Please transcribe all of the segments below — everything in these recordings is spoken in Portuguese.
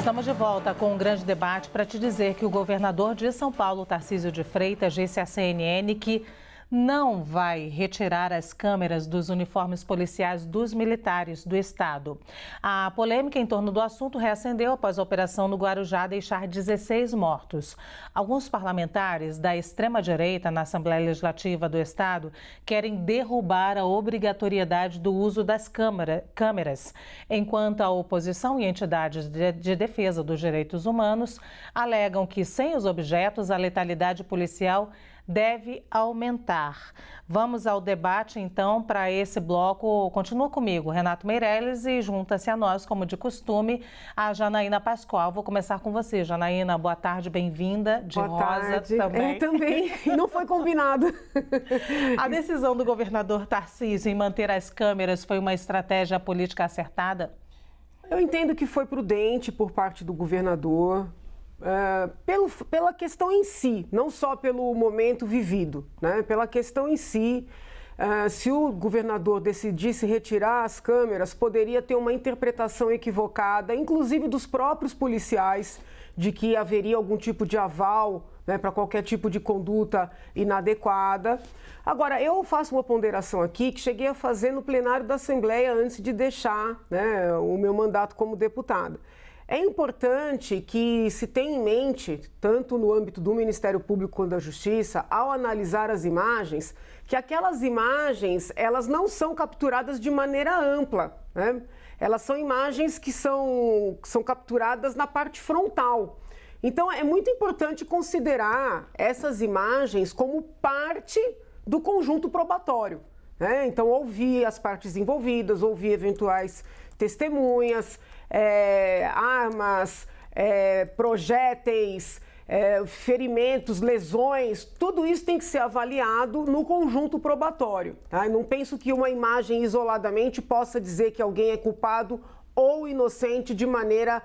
Estamos de volta com um grande debate para te dizer que o governador de São Paulo, Tarcísio de Freitas, disse à CNN que não vai retirar as câmeras dos uniformes policiais dos militares do estado. A polêmica em torno do assunto reacendeu após a operação no Guarujá deixar 16 mortos. Alguns parlamentares da extrema-direita na Assembleia Legislativa do estado querem derrubar a obrigatoriedade do uso das câmeras, enquanto a oposição e entidades de defesa dos direitos humanos alegam que sem os objetos a letalidade policial deve aumentar. Vamos ao debate, então, para esse bloco. Continua comigo, Renato Meirelles, e junta-se a nós, como de costume, a Janaína Pascoal. Vou começar com você, Janaína. Boa tarde, bem-vinda. De boa rosa tarde. também. Também. Não foi combinado. A decisão do governador Tarcísio em manter as câmeras foi uma estratégia política acertada? Eu entendo que foi prudente por parte do governador. Pela questão em si, não só pelo momento vivido, né? Pela questão em si, se o governador decidisse retirar as câmeras, poderia ter uma interpretação equivocada, inclusive dos próprios policiais, de que haveria algum tipo de aval, né, para qualquer tipo de conduta inadequada. Agora, eu faço uma ponderação aqui que cheguei a fazer no plenário da Assembleia antes de deixar, né, o meu mandato como deputada. É importante que se tenha em mente, tanto no âmbito do Ministério Público quanto da Justiça, ao analisar as imagens, que aquelas imagens, elas não são capturadas de maneira ampla, né? Elas são imagens que são capturadas na parte frontal. Então, é muito importante considerar essas imagens como parte do conjunto probatório, né? Então, ouvir as partes envolvidas, ouvir eventuais testemunhas, armas, projéteis, ferimentos, lesões, tudo isso tem que ser avaliado no conjunto probatório, tá? Eu não penso que uma imagem isoladamente possa dizer que alguém é culpado ou inocente de maneira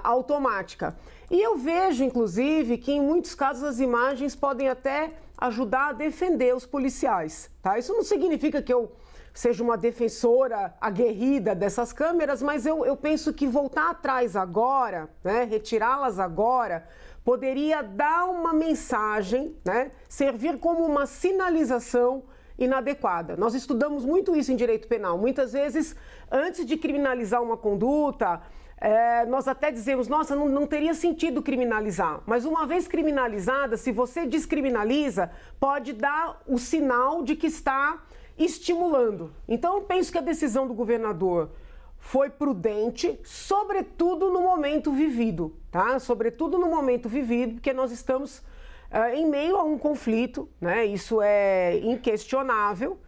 automática. E eu vejo, inclusive, que em muitos casos as imagens podem até ajudar a defender os policiais, tá? Isso não significa que eu seja uma defensora aguerrida dessas câmeras, mas eu penso que voltar atrás agora, né, retirá-las agora, poderia dar uma mensagem, né, servir como uma sinalização inadequada. Nós estudamos muito isso em direito penal. Muitas vezes, antes de criminalizar uma conduta, nós até dizemos, nossa, não teria sentido criminalizar. Mas uma vez criminalizada, se você descriminaliza, pode dar o sinal de que está estimulando. Então, eu penso que a decisão do governador foi prudente, sobretudo no momento vivido, tá? Sobretudo no momento vivido, porque nós estamos em meio a um conflito, né? Isso é inquestionável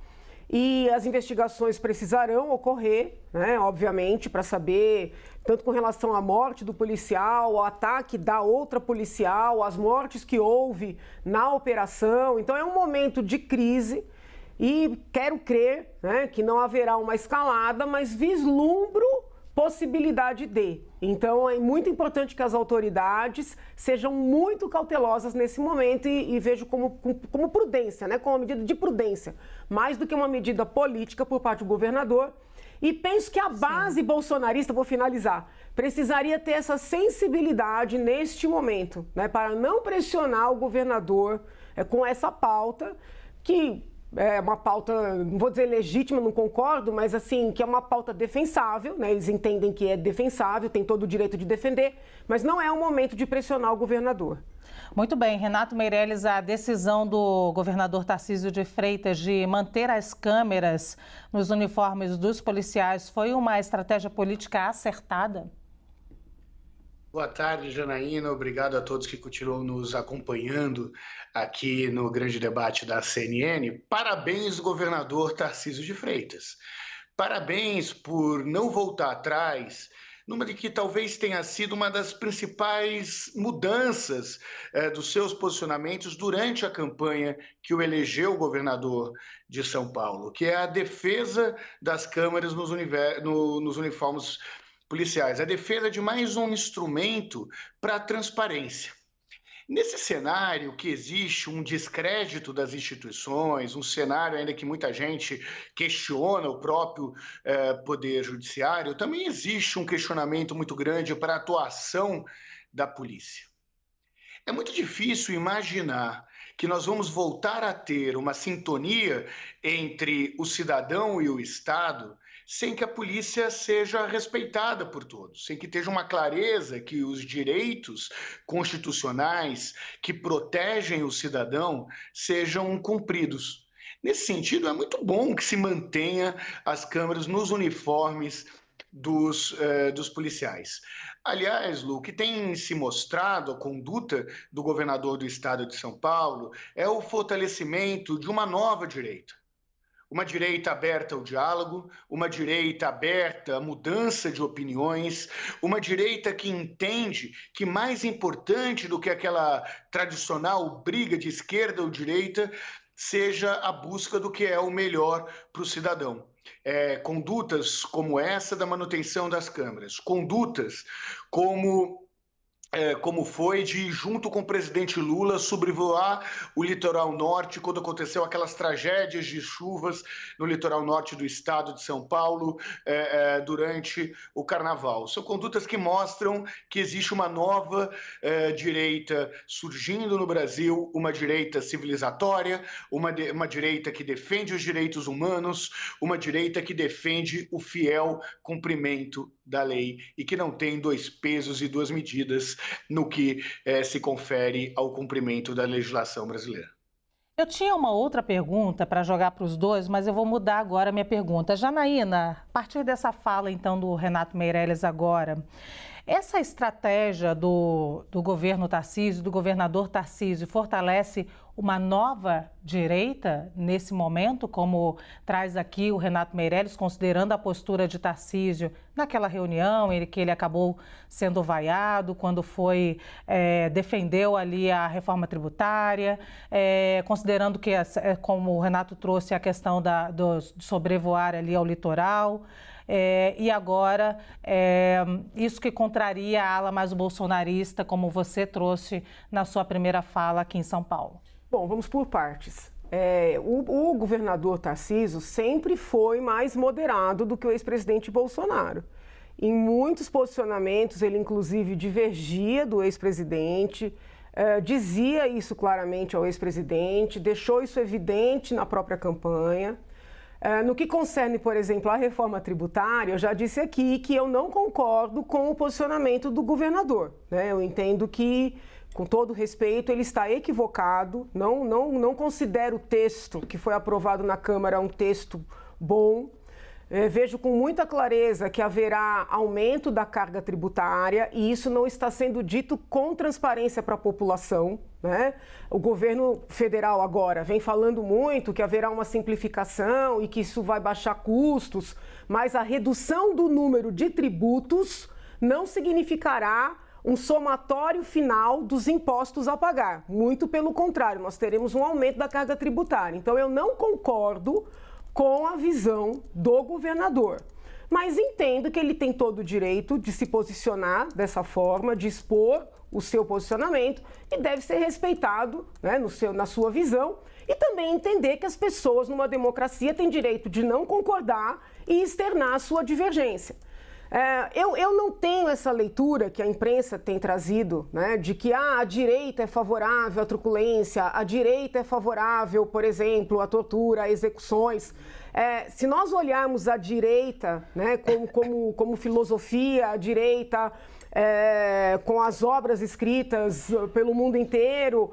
e as investigações precisarão ocorrer, né? Obviamente, para saber, tanto com relação à morte do policial, ao ataque da outra policial, as mortes que houve na operação. Então, é um momento de crise. E quero crer, né, que não haverá uma escalada, mas vislumbro possibilidade de. Então, é muito importante que as autoridades sejam muito cautelosas nesse momento e vejo como prudência, né, como uma medida de prudência, mais do que uma medida política por parte do governador. E penso que a base bolsonarista, vou finalizar, precisaria ter essa sensibilidade neste momento, né, para não pressionar o governador com essa pauta que é uma pauta, não vou dizer legítima, não concordo, mas assim, que é uma pauta defensável, né? Eles entendem que é defensável, tem todo o direito de defender, mas não é o momento de pressionar o governador. Muito bem, Renato Meirelles, a decisão do governador Tarcísio de Freitas de manter as câmeras nos uniformes dos policiais foi uma estratégia política acertada? Boa tarde, Janaína. Obrigado a todos que continuam nos acompanhando aqui no grande debate da CNN. Parabéns, governador Tarcísio de Freitas. Parabéns por não voltar atrás numa de que talvez tenha sido uma das principais mudanças dos seus posicionamentos durante a campanha que o elegeu governador de São Paulo, que é a defesa das câmeras nos uniformes policiais, a defesa de mais um instrumento para a transparência. Nesse cenário que existe um descrédito das instituições, um cenário ainda que muita gente questiona o próprio Poder Judiciário, também existe um questionamento muito grande para a atuação da polícia. É muito difícil imaginar que nós vamos voltar a ter uma sintonia entre o cidadão e o Estado sem que a polícia seja respeitada por todos, sem que esteja uma clareza que os direitos constitucionais que protegem o cidadão sejam cumpridos. Nesse sentido, é muito bom que se mantenha as câmeras nos uniformes dos policiais. Aliás, Lu, o que tem se mostrado, a conduta do governador do estado de São Paulo, é o fortalecimento de uma nova direita. Uma direita aberta ao diálogo, uma direita aberta à mudança de opiniões, uma direita que entende que mais importante do que aquela tradicional briga de esquerda ou direita seja a busca do que é o melhor para o cidadão. Condutas como essa da manutenção das câmeras, condutas como foi de, junto com o presidente Lula, sobrevoar o litoral norte quando aconteceu aquelas tragédias de chuvas no litoral norte do estado de São Paulo durante o carnaval. São condutas que mostram que existe uma nova direita surgindo no Brasil, uma direita civilizatória, uma direita que defende os direitos humanos, uma direita que defende o fiel cumprimento da lei e que não tem dois pesos e duas medidas no que se confere ao cumprimento da legislação brasileira. Eu tinha uma outra pergunta para jogar para os dois, mas eu vou mudar agora a minha pergunta. Janaína, a partir dessa fala então do Renato Meirelles agora, essa estratégia do governo Tarcísio, do governador Tarcísio, fortalece uma nova direita nesse momento, como traz aqui o Renato Meirelles, considerando a postura de Tarcísio naquela reunião, que ele acabou sendo vaiado quando defendeu ali a reforma tributária, considerando que, como o Renato trouxe, a questão de sobrevoar ali ao litoral. E agora, isso que contraria a ala mais bolsonarista, como você trouxe na sua primeira fala aqui em São Paulo. Bom, vamos por partes. O governador Tarcísio sempre foi mais moderado do que o ex-presidente Bolsonaro. Em muitos posicionamentos, ele inclusive divergia do ex-presidente, dizia isso claramente ao ex-presidente, deixou isso evidente na própria campanha. No que concerne, por exemplo, a reforma tributária, eu já disse aqui que eu não concordo com o posicionamento do governador, né? Eu entendo que, com todo respeito, ele está equivocado, não considero o texto que foi aprovado na Câmara um texto bom. Vejo com muita clareza que haverá aumento da carga tributária e isso não está sendo dito com transparência para a população, né? O governo federal agora vem falando muito que haverá uma simplificação e que isso vai baixar custos, mas a redução do número de tributos não significará um somatório final dos impostos a pagar. Muito pelo contrário, nós teremos um aumento da carga tributária. Então, eu não concordo com a visão do governador. Mas entendo que ele tem todo o direito de se posicionar dessa forma, de expor o seu posicionamento e deve ser respeitado, né, na sua visão. E também entender que as pessoas numa democracia têm direito de não concordar e externar a sua divergência. Eu não tenho essa leitura que a imprensa tem trazido, né, de que a direita é favorável à truculência, a direita é favorável, por exemplo, à tortura, a execuções. Se nós olharmos a direita, né, como filosofia, a direita com as obras escritas pelo mundo inteiro,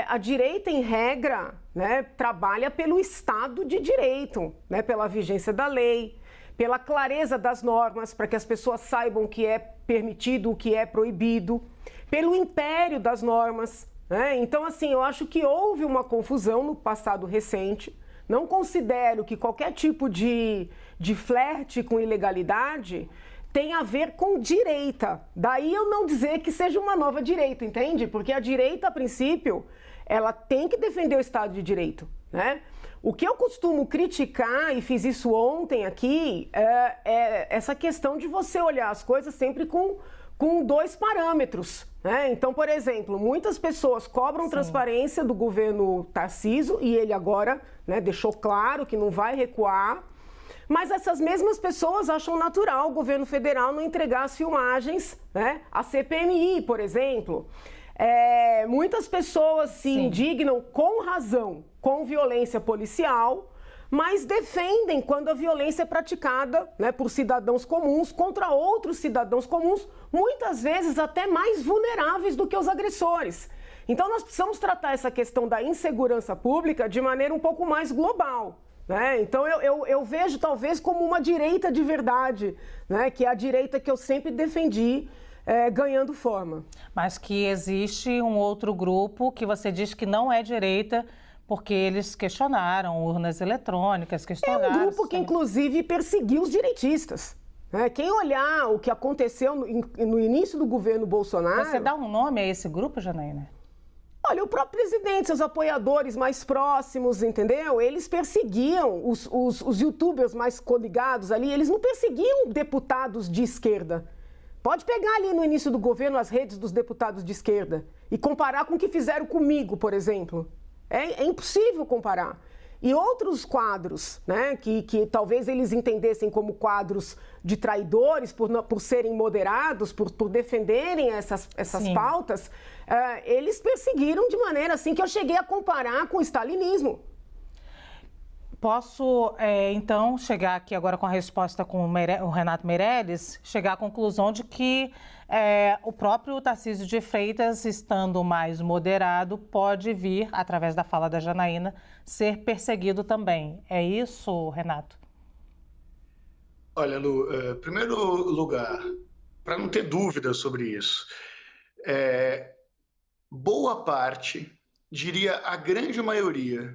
a direita, em regra, né, trabalha pelo Estado de Direito, né, pela vigência da lei, pela clareza das normas, para que as pessoas saibam o que é permitido, o que é proibido, pelo império das normas, né? Então, assim, eu acho que houve uma confusão no passado recente. Não considero que qualquer tipo de flerte com ilegalidade tem a ver com direita. Daí eu não dizer que seja uma nova direita, entende? Porque a direita, a princípio, ela tem que defender o Estado de Direito, né? O que eu costumo criticar, e fiz isso ontem aqui, é essa questão de você olhar as coisas sempre com com 2 parâmetros, né? Então, por exemplo, muitas pessoas cobram transparência do governo Tarcísio e ele agora, né, deixou claro que não vai recuar, mas essas mesmas pessoas acham natural o governo federal não entregar as filmagens, né, à CPMI, por exemplo. Muitas pessoas se indignam com razão com violência policial, mas defendem quando a violência é praticada, né, por cidadãos comuns contra outros cidadãos comuns, muitas vezes até mais vulneráveis do que os agressores. Então nós precisamos tratar essa questão da insegurança pública de maneira um pouco mais global, né? Então eu vejo talvez como uma direita de verdade, né, que é a direita que eu sempre defendi, ganhando forma. Mas que existe um outro grupo que você diz que não é direita, porque eles questionaram urnas eletrônicas, questionaram... É um grupo que, inclusive, perseguiu os direitistas. Né? Quem olhar o que aconteceu no início do governo Bolsonaro... Você dá um nome a esse grupo, Janaína? Olha, o próprio presidente, seus apoiadores mais próximos, entendeu? Eles perseguiam os youtubers mais coligados ali, eles não perseguiam deputados de esquerda. Pode pegar ali no início do governo as redes dos deputados de esquerda e comparar com o que fizeram comigo, por exemplo. É impossível comparar. E outros quadros, né, que talvez eles entendessem como quadros de traidores por serem moderados, por defenderem essas pautas, eles perseguiram de maneira assim que eu cheguei a comparar com o stalinismo. Posso, então, chegar aqui agora com a resposta com o Renato Meirelles, chegar à conclusão de que o próprio Tarcísio de Freitas, estando mais moderado, pode vir, através da fala da Janaína, ser perseguido também. É isso, Renato? Olha, Lu, em primeiro lugar, para não ter dúvida sobre isso, boa parte, diria a grande maioria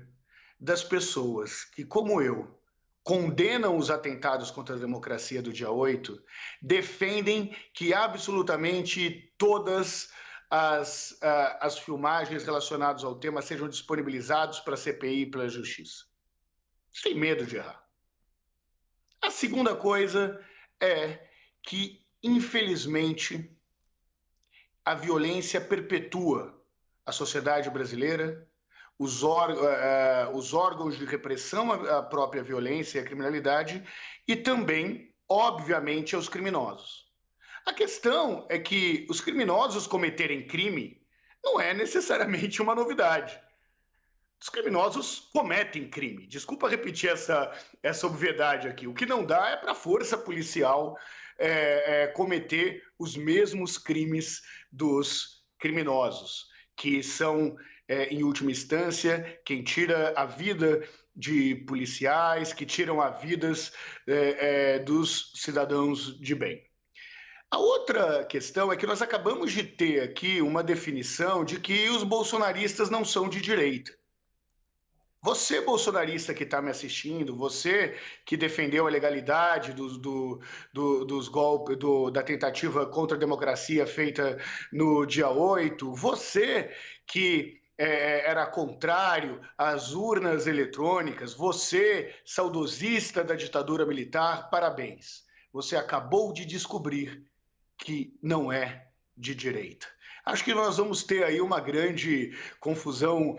das pessoas que, como eu, condenam os atentados contra a democracia do dia 8, defendem que absolutamente todas as filmagens relacionadas ao tema sejam disponibilizadas para a CPI e pela Justiça. Sem medo de errar. A segunda coisa é que, infelizmente, a violência perpetua a sociedade brasileira, os órgãos de repressão à própria violência e à criminalidade e também, obviamente, aos criminosos. A questão é que os criminosos cometerem crime não é necessariamente uma novidade. Os criminosos cometem crime. Desculpa repetir essa obviedade aqui. O que não dá é para a força policial cometer os mesmos crimes dos criminosos, que são, em última instância, quem tira a vida de policiais, que tiram a vidas dos cidadãos de bem. A outra questão é que nós acabamos de ter aqui uma definição de que os bolsonaristas não são de direita. Você, bolsonarista que está me assistindo, você que defendeu a legalidade dos golpes, da tentativa contra a democracia feita no dia 8, você que era contrário às urnas eletrônicas, você, saudosista da ditadura militar, parabéns. Você acabou de descobrir que não é de direita. Acho que nós vamos ter aí uma grande confusão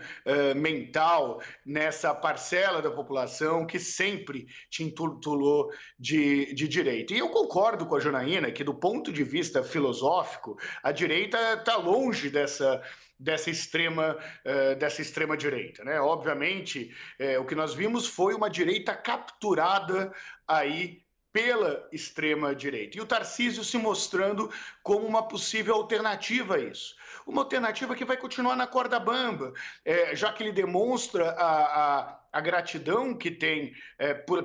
mental nessa parcela da população que sempre te intitulou de direita. E eu concordo com a Janaína que, do ponto de vista filosófico, a direita está longe dessa extrema direita, né? Obviamente, o que nós vimos foi uma direita capturada aí pela extrema-direita. E o Tarcísio se mostrando como uma possível alternativa a isso. Uma alternativa que vai continuar na corda bamba, já que ele demonstra a gratidão que tem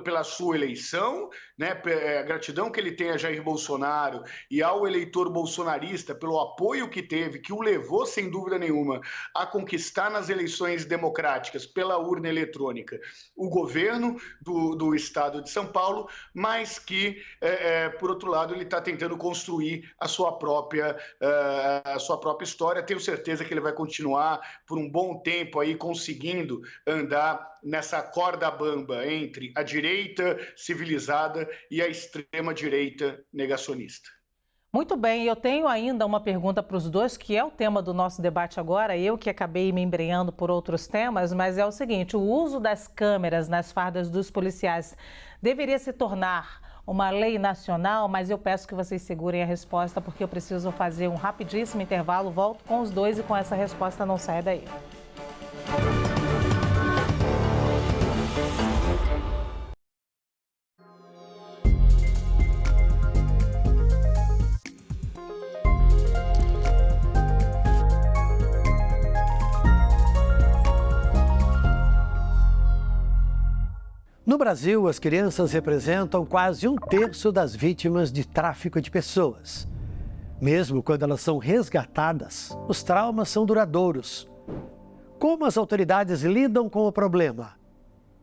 pela sua eleição, né, a gratidão que ele tem a Jair Bolsonaro e ao eleitor bolsonarista pelo apoio que teve, que o levou, sem dúvida nenhuma, a conquistar nas eleições democráticas pela urna eletrônica o governo do estado de São Paulo, mas que, por outro lado, ele está tentando construir a sua própria história. Tenho certeza que ele vai continuar por um bom tempo aí conseguindo andar nessa corda bamba entre a direita civilizada e a extrema-direita negacionista. Muito bem, eu tenho ainda uma pergunta para os dois, que é o tema do nosso debate agora. Eu que acabei me embrenhando por outros temas, mas é o seguinte: o uso das câmeras nas fardas dos policiais deveria se tornar uma lei nacional? Mas eu peço que vocês segurem a resposta, porque eu preciso fazer um rapidíssimo intervalo. Volto com os dois e com essa resposta, não sai daí. No Brasil, as crianças representam quase 1/3 das vítimas de tráfico de pessoas. Mesmo quando elas são resgatadas, os traumas são duradouros. Como as autoridades lidam com o problema?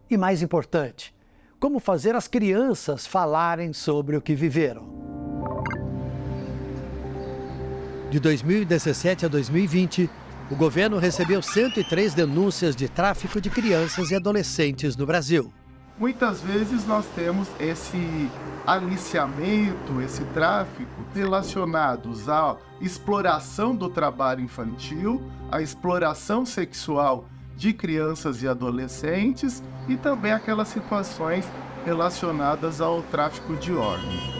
E mais importante, como fazer as crianças falarem sobre o que viveram? De 2017 a 2020, o governo recebeu 103 denúncias de tráfico de crianças e adolescentes no Brasil. Muitas vezes nós temos esse aliciamento, esse tráfico relacionados à exploração do trabalho infantil, à exploração sexual de crianças e adolescentes e também aquelas situações relacionadas ao tráfico de órgãos.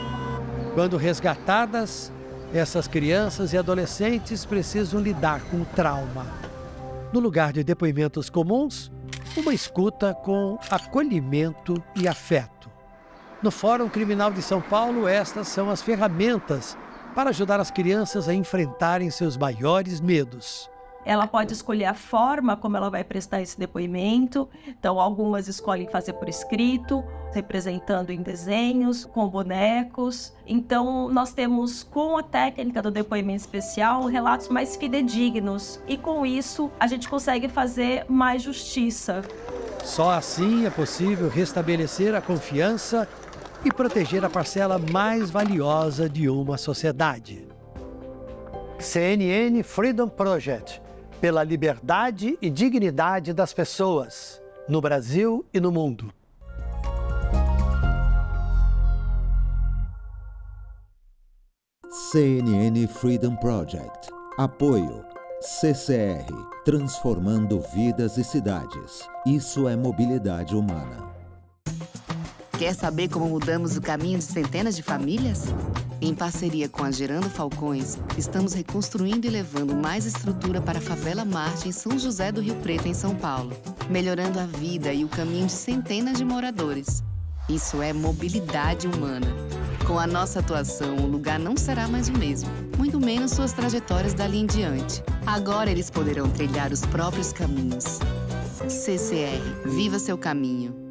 Quando resgatadas, essas crianças e adolescentes precisam lidar com o trauma. No lugar de depoimentos comuns, uma escuta com acolhimento e afeto. No Fórum Criminal de São Paulo, estas são as ferramentas para ajudar as crianças a enfrentarem seus maiores medos. Ela pode escolher a forma como ela vai prestar esse depoimento. Então, algumas escolhem fazer por escrito, representando em desenhos, com bonecos. Então, nós temos, com a técnica do depoimento especial, relatos mais fidedignos. E com isso, a gente consegue fazer mais justiça. Só assim é possível restabelecer a confiança e proteger a parcela mais valiosa de uma sociedade. CNN Freedom Project, pela liberdade e dignidade das pessoas, no Brasil e no mundo. CNN Freedom Project. Apoio. CCR. Transformando vidas e cidades. Isso é mobilidade humana. Quer saber como mudamos o caminho de centenas de famílias? Em parceria com a Gerando Falcões, estamos reconstruindo e levando mais estrutura para a Favela Marte em São José do Rio Preto, em São Paulo, melhorando a vida e o caminho de centenas de moradores. Isso é mobilidade humana. Com a nossa atuação, o lugar não será mais o mesmo, muito menos suas trajetórias dali em diante. Agora eles poderão trilhar os próprios caminhos. CCR, viva seu caminho.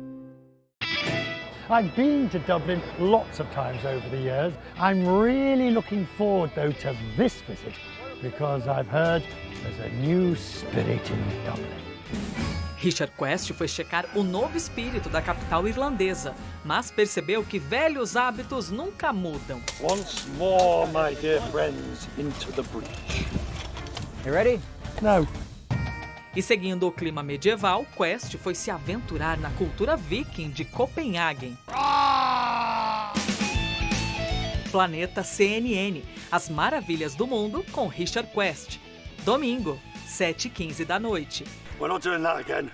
I've been to Dublin lots of times over the years. I'm really looking forward, though, to this visit because I've heard there's a new spirit in Dublin. Richard Quest foi checar o novo espírito da capital irlandesa, mas percebeu que velhos hábitos nunca mudam. Once more, my dear friends, into the breach. You ready? No. E seguindo o clima medieval, Quest foi se aventurar na cultura viking de Copenhagen. Planeta CNN, as maravilhas do mundo com Richard Quest. Domingo, 7h15 da noite. We're not doing that again.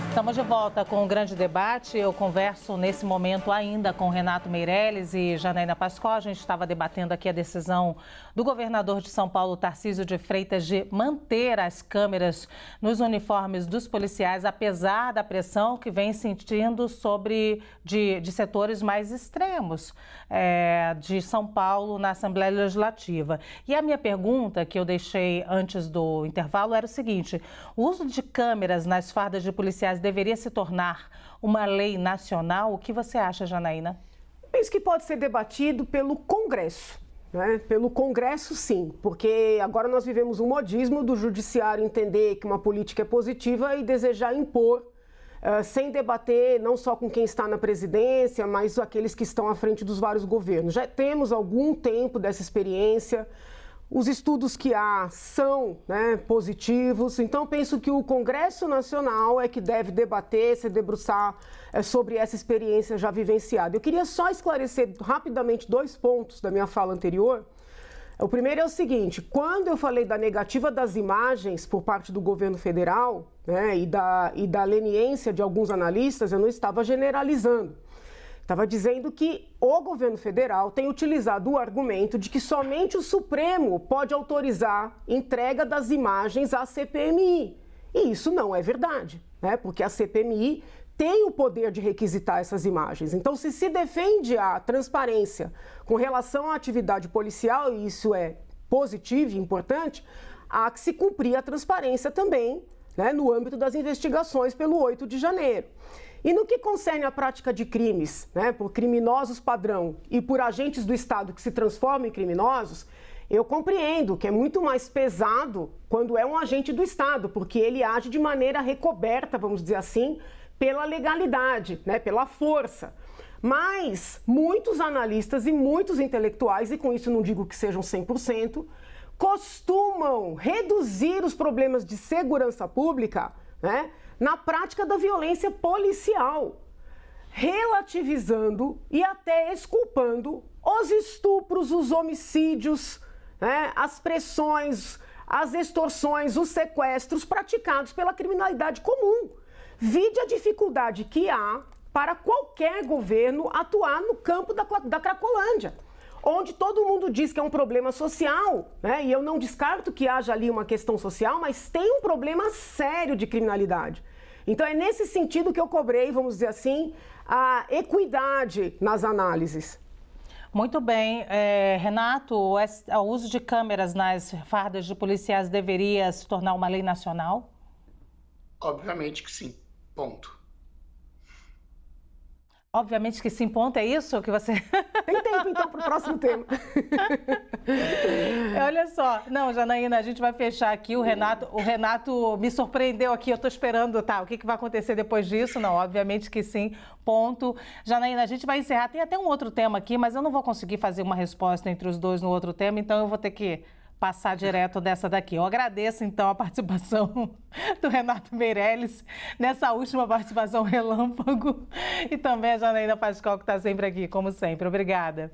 Estamos de volta com um grande debate. Eu converso nesse momento ainda com Renato Meirelles e Janaína Pascoal. A gente estava debatendo aqui a decisão do governador de São Paulo, Tarcísio de Freitas, de manter as câmeras nos uniformes dos policiais, apesar da pressão que vem sentindo de setores mais extremos de São Paulo na Assembleia Legislativa. E a minha pergunta, que eu deixei antes do intervalo, era o seguinte: o uso de câmeras nas fardas de policiais deveria se tornar uma lei nacional? O que você acha, Janaína? Penso que pode ser debatido pelo Congresso. Pelo Congresso, sim, porque agora nós vivemos um modismo do judiciário entender que uma política é positiva e desejar impor, sem debater não só com quem está na presidência, mas aqueles que estão à frente dos vários governos. Já temos algum tempo dessa experiência. Os estudos que há são, né, positivos, então penso que o Congresso Nacional é que deve debater, se debruçar sobre essa experiência já vivenciada. Eu queria só esclarecer rapidamente 2 pontos da minha fala anterior. O primeiro é o seguinte: quando eu falei da negativa das imagens por parte do governo federal, né, e da leniência de alguns analistas, eu não estava generalizando. Estava dizendo que o governo federal tem utilizado o argumento de que somente o Supremo pode autorizar entrega das imagens à CPMI. E isso não é verdade, né? Porque a CPMI tem o poder de requisitar essas imagens. Então, se defende a transparência com relação à atividade policial, e isso é positivo e importante, há que se cumprir a transparência também, né, no âmbito das investigações pelo 8 de janeiro. E no que concerne à prática de crimes, né, por criminosos padrão e por agentes do Estado que se transformam em criminosos, eu compreendo que é muito mais pesado quando é um agente do Estado, porque ele age de maneira recoberta, vamos dizer assim, pela legalidade, né, pela força. Mas muitos analistas e muitos intelectuais, e com isso não digo que sejam 100%, costumam reduzir os problemas de segurança pública, né, na prática da violência policial, relativizando e até exculpando os estupros, os homicídios, né, as pressões, as extorsões, os sequestros praticados pela criminalidade comum. Vide a dificuldade que há para qualquer governo atuar no campo da Cracolândia, onde todo mundo diz que é um problema social, né? E eu não descarto que haja ali uma questão social, mas tem um problema sério de criminalidade. Então é nesse sentido que eu cobrei, vamos dizer assim, a equidade nas análises. Muito bem. Renato, o uso de câmeras nas fardas de policiais deveria se tornar uma lei nacional? Obviamente que sim. Ponto. Obviamente que sim, ponto, é isso que você... Tem tempo, então, para o próximo tema. Olha só, não, Janaína, a gente vai fechar aqui, o Renato me surpreendeu aqui, eu estou esperando, tá, o que vai acontecer depois disso? Não, obviamente que sim, ponto. Janaína, a gente vai encerrar, tem até um outro tema aqui, mas eu não vou conseguir fazer uma resposta entre os dois no outro tema, então eu vou ter que passar direto dessa daqui. Eu agradeço, então, a participação do Renato Meirelles nessa última participação relâmpago e também a Janaína Pascoal, que está sempre aqui, como sempre. Obrigada.